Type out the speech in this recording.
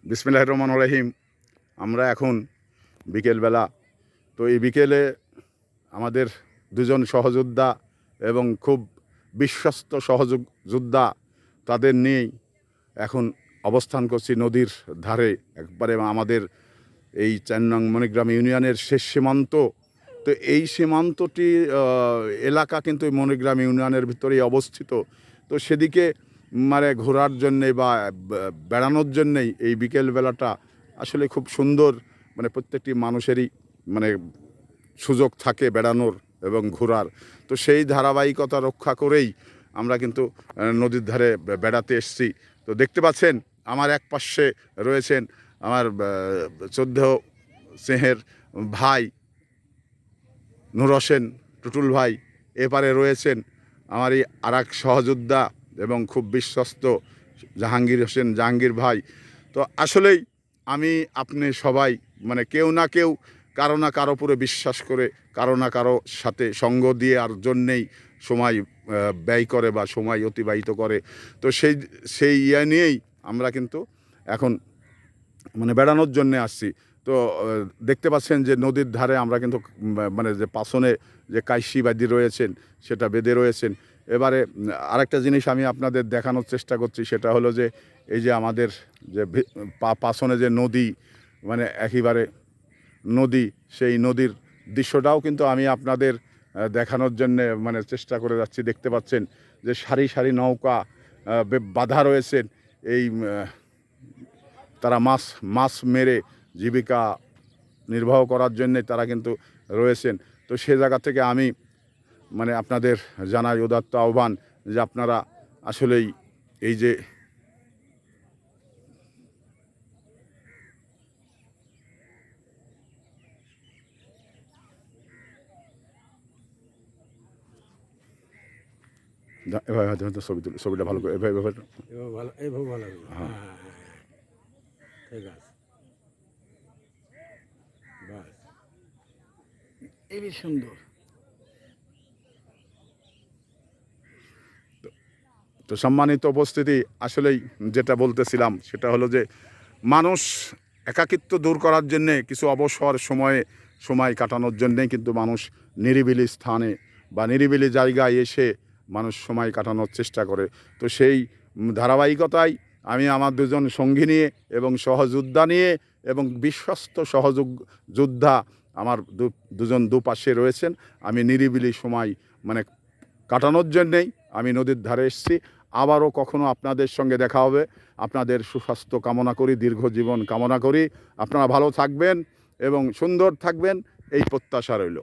বিসমিল্লাহির রহমানির রহিম। আমরা এখন বিকেলবেলা, তো এই বিকেলে আমাদের দুজন সহযোদ্ধা এবং খুব বিশ্বস্ত সহযোদ্ধা তাদের নিয়েই এখন অবস্থান করছি নদীর ধারে, একবারে আমাদের এই ৪ নং মণিগ্রাম ইউনিয়নের শেষ সীমান্ত। তো এই সীমান্তটি এলাকা কিন্তু মণিগ্রাম ইউনিয়নের ভিতরেই অবস্থিত। তো সেদিকে মানে ঘোরার জন্যে বা বেড়ানোর জন্যেই এই বিকেলবেলাটা আসলে খুব সুন্দর, মানে প্রত্যেকটি মানুষেরই মানে সুযোগ থাকে বেড়ানোর এবং ঘোরার। তো সেই ধারাবাহিকতা রক্ষা করেই আমরা কিন্তু নদীর ধারে বেড়াতে এসেছি। তো দেখতে পাচ্ছেন আমার এক পাশে রয়েছেন আমার 14 স্নেহের ভাই নূর হোসেন টুটুল ভাই, এপারে রয়েছেন আমারই আর এক সহযোদ্ধা এবং খুব বিশ্বস্ত জাহাঙ্গীর হোসেন জাহাঙ্গীর ভাই। তো আসলেই আমি আপনি সবাই মানে কেউ না কেউ কারো না কারো উপরে বিশ্বাস করে, কারো না কারো সাথে সঙ্গ দিয়ে আর জন্যেই সময় ব্যয় করে বা সময় অতিবাহিত করে। তো সেই নিয়েই আমরা কিন্তু এখন মানে বেড়ানোর জন্যে আসছি। তো দেখতে পাচ্ছেন যে নদীর ধারে আমরা কিন্তু মানে যে পাছনে যে কাইশি বাদি রয়েছেন সেটা বেঁধে রয়েছেন। এবারে আরেকটা জিনিস আমি আপনাদের দেখানোর চেষ্টা করছি, সেটা হলো যে এই যে আমাদের যে পাছনে যে নদী, মানে একেবারে নদী, সেই নদীর দৃশ্যটাও কিন্তু আমি আপনাদের দেখানোর জন্যে মানে চেষ্টা করে যাচ্ছি। দেখতে পাচ্ছেন যে সারি সারি নৌকা বাঁধা রয়েছেন, এই তারা মাছ মেরে জীবিকা নির্বাহ করার জন্যে তারা কিন্তু রয়েছেন। তো সে জায়গা থেকে আমি মানে আপনাদের জানাই উদাত্ত আহ্বান যে আপনারা আসলেই এই যে এভাবে হয়তো ছবিটা ভালো করে এভাবে ভালো, এইভাবে ভালো। হ্যাঁ, ঠিক আছে, বাস এই সুন্দর। তো সম্মানিত উপস্থিতি, আসলেই যেটা বলতেছিলাম সেটা হলো যে মানুষ একাকিত্ব দূর করার জন্যে, কিছু অবসর সময় কাটানোর জন্যেই কিন্তু মানুষ নিরিবিলি স্থানে বা নিরিবিলি জায়গায় এসে মানুষ সময় কাটানোর চেষ্টা করে। তো সেই ধারাবাহিকতায় আমি আমার দুজন সঙ্গী নিয়ে এবং সহযোদ্ধা নিয়ে এবং বিশ্বস্ত যোদ্ধা আমার দুজন দুপাশে রয়েছেন, আমি নিরিবিলি সময় মানে কাটানোর জন্যেই আমি নদীর ধারে এসেছি। আবারও কখনো আপনাদের সঙ্গে দেখা হবে। আপনাদের সুস্বাস্থ্য কামনা করি, দীর্ঘ জীবন কামনা করি। আপনারা ভালো থাকবেন এবং সুন্দর থাকবেন, এই প্রত্যাশা রইল।